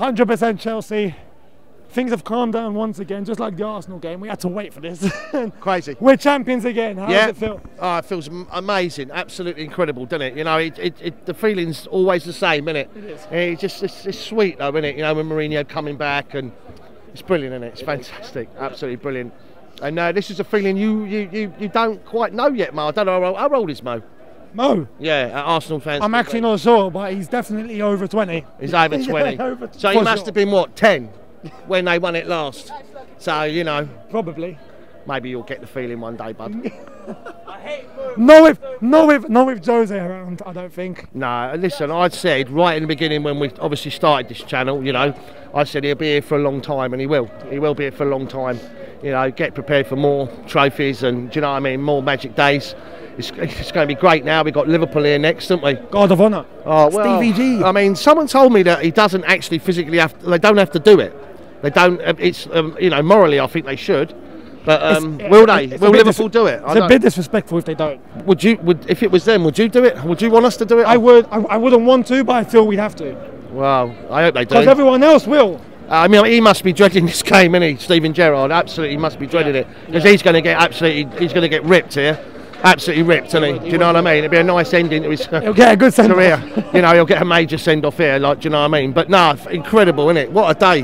100% Chelsea. Things have calmed down once again, just like the Arsenal game. We had to wait for this. Crazy. We're champions again. How does it feel? Oh, it feels amazing, absolutely incredible, doesn't it? You know, the feeling's always the same, isn't it? It is. It's sweet though, isn't it? You know, when Mourinho coming back, and it's brilliant, isn't it? It's fantastic, absolutely brilliant. And this is a feeling you don't quite know yet, Mo. I don't know how old is Mo. Mo? Yeah, at Arsenal fans. I'm actually not sure, but he's definitely over 20. He's over 20. So he must have been what, 10? When they won it last. So, you know. Probably. Maybe you'll get the feeling one day, bud. Not with Jose around, I don't think. No, listen, I'd said right in the beginning when we obviously started this channel, you know, I said he'll be here for a long time, and he will. He will be here for a long time. You know, get prepared for more trophies and, do you know what I mean, more magic days. It's going to be great now. We've got Liverpool here next, haven't we? God of Honour. Oh, well, Stevie G. I mean, someone told me that he doesn't actually physically have to, they don't have to do it. They don't, it's, you know, morally I think they should. But will they? Will Liverpool do it? It's a bit disrespectful if they don't. If it was them, would you do it? Would you want us to do it? I would. I wouldn't want to, but I feel we'd have to. Well, I hope they do. Because everyone else will. I mean, he must be dreading this game, isn't he? Steven Gerrard, absolutely must be dreading it. Because he's going to get he's going to get ripped here. Absolutely ripped, isn't he? Do you know what I mean? It'd be a nice ending to his he'll get a good career. You know, he'll get a major send-off here, like, do you know what I mean? But no, incredible, isn't it? What a day.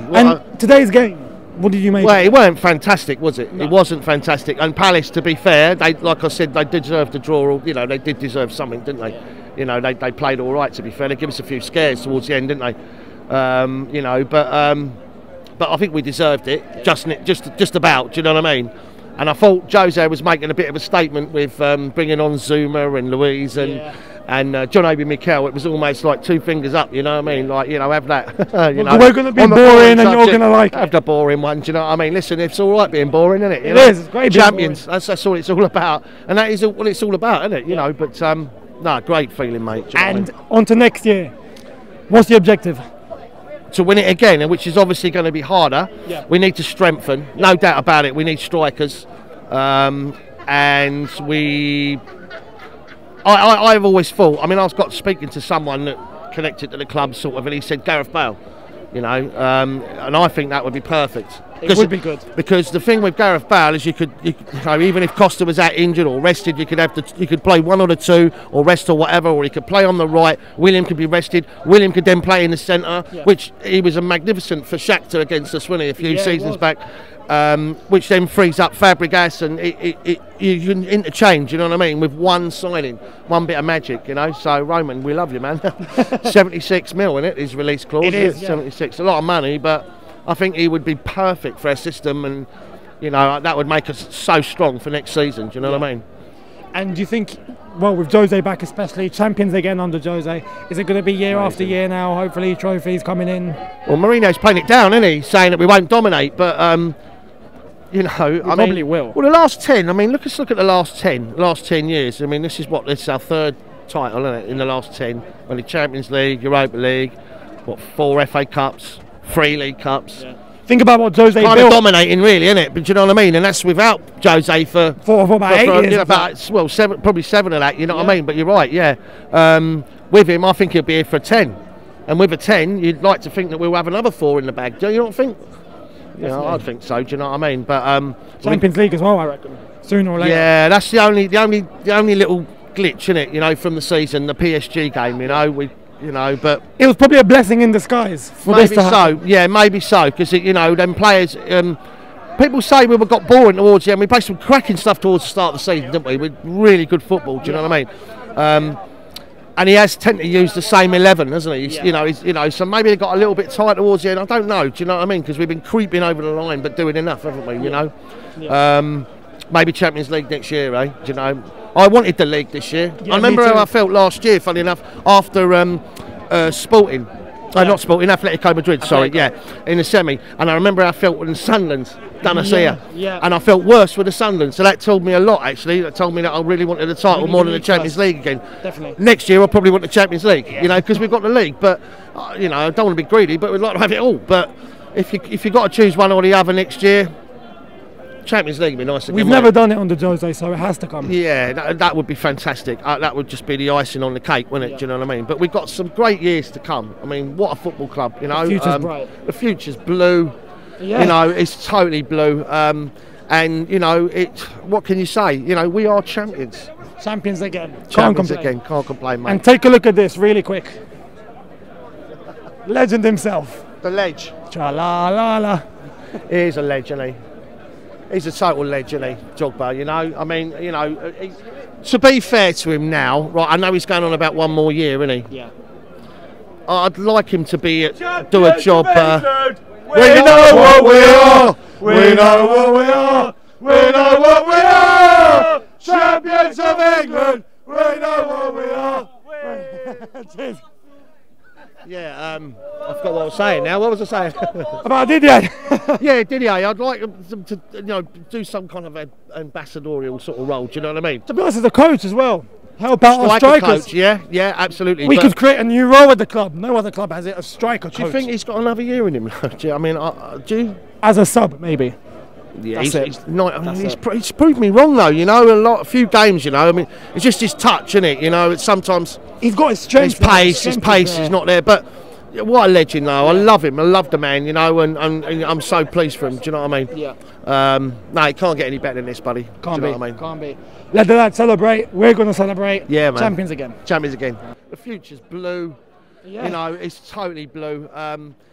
Today's game, what did you make? Well, it weren't fantastic, was it? No. It wasn't fantastic. And Palace, to be fair, they, like I said, they did deserve the draw. Or, you know, they did deserve something, didn't they? You know, they played all right, to be fair. They gave us a few scares towards the end, didn't they? You know, but I think we deserved it, just about. Do you know what I mean? And I thought Jose was making a bit of a statement with bringing on Zuma and Luiz and John Obi Mikel. It was almost like two fingers up, you know what I mean? Like, you know, have that. You know, we're going to be boring and you're going to like have the boring ones, you know what I mean? Listen, it's all right being boring, isn't it? It is. It's great. Champions. That's all it's all about, and that is what it's all about, isn't it? You know, but no, great feeling, mate. And on to next year. What's the objective? To win it again, which is obviously going to be harder. We need to strengthen, no doubt about it. We need strikers, and I've always thought. I mean, I've got speaking to someone that connected to the club, sort of, and he said Gareth Bale. You know, and I think that would be perfect. It would be good, because the thing with Gareth Bale is you know, even if Costa was out injured or rested, you could play one or the two, or rest or whatever, or he could play on the right. William could be rested. William could then play in the centre, which he was a magnificent for Shakhtar against us, wasn't he, a few seasons back. Which then frees up Fabregas, and you can interchange, you know what I mean, with one signing, one bit of magic, you know. So Roman, we love you, man. 76 mil in it, his release clause. It is 76, a lot of money, but I think he would be perfect for our system, and you know, that would make us so strong for next season. Do you know what I mean? And do you think, well, with Jose back especially, champions again under Jose, is it going to be year after year now? Hopefully, trophies coming in. Well, Mourinho's playing it down, isn't he? Saying that we won't dominate, but you know, I probably mean, will. Well, the last 10. I mean, look at the last 10 years. I mean, this is our third title, isn't it? In the last 10, well, the Champions League, Europa League, what, 4 FA Cups, 3 League Cups. Think about what Jose kind built. of dominating, really, isn't it? But do you know what I mean? And that's without Jose for about 8 years. You know, well, probably 7 of that. You know what I mean? But you're right, yeah. With him, I think he'll be here for a 10. And with a 10, you'd like to think that we'll have another 4 in the bag. Do you not think? Yeah, I'd think so. Do you know what I mean? But Champions League as well, I reckon. Sooner or later. Yeah, that's the only little glitch in it. You know, from the season, the PSG game. You know, but it was probably a blessing in disguise for maybe this to happen. Yeah, maybe so, because you know, them players. People say we got boring towards the end. We played some cracking stuff towards the start of the season, didn't we? With really good football. Do you know what I mean? And he has tended to use the same 11, hasn't he? You know, so maybe they got a little bit tight towards the end. I don't know. Do you know what I mean? Because we've been creeping over the line, but doing enough, haven't we? You know. Maybe Champions League next year, eh? Do you know? I wanted the league this year. I remember how I felt last year, funny enough, after Sporting. Not Sporting, Atletico Madrid, sorry, in the semi. And I remember how I felt when Sunderland done us here. And I felt worse with the Sunderland. So that told me a lot, actually. That told me that I really wanted the title more than the Champions League again. Definitely. Next year, I'll probably want the Champions League, you know, because we've got the league. But, you know, I don't want to be greedy, but we'd like to have it all. But if you got to choose one or the other next year, Champions League would be nice to We've get, never done it under Jose, so it has to come. Yeah, that would be fantastic. That would just be the icing on the cake, wouldn't it? Do you know what I mean? But we've got some great years to come. I mean, what a football club, you know. The future's bright. The future's blue. Yeah. You know, it's totally blue. And you know, what can you say? You know, we are champions. Champions again. Champions again. Can't complain, mate. And take a look at this really quick. Legend himself. The ledge. Cha-la-la-la. He's a legend, isn't he? He's a total legend, isn't he, Drogba, you know? I mean, you know, to be fair to him now, right, I know he's going on about one more year, isn't he? Yeah. I'd like him to be do a job. We know what we are. We know what we are. We know what we are. Champions of England. We know what we are. Cheers. Yeah, I forgot what I was saying now. What was I saying? About Didier. Yeah, Didier. I'd like them to, you know, do some kind of an ambassadorial sort of role. Do you know what I mean? To be honest, as a coach as well. Help out our Striker strikers. coach, yeah, absolutely. We could create a new role at the club. No other club has it. A striker coach. Do you think he's got another year in him? Do you, I mean, do you? As a sub, maybe. Yeah, That's it. he's not. I mean, That's he's proved me wrong though. You know, a few games. You know, I mean, it's just his touch, isn't it? You know, it's sometimes He's got his strength. his pace is not there. But what a legend though. I love him. I love the man. You know, and I'm so pleased for him. Do you know what I mean? Yeah. No, he can't get any better than this, buddy. Can't Do you be. know what I mean? Can't be. Let the lads celebrate. We're going to celebrate. Yeah, man. Champions again. Champions again. The future's blue. Yeah. You know, it's totally blue.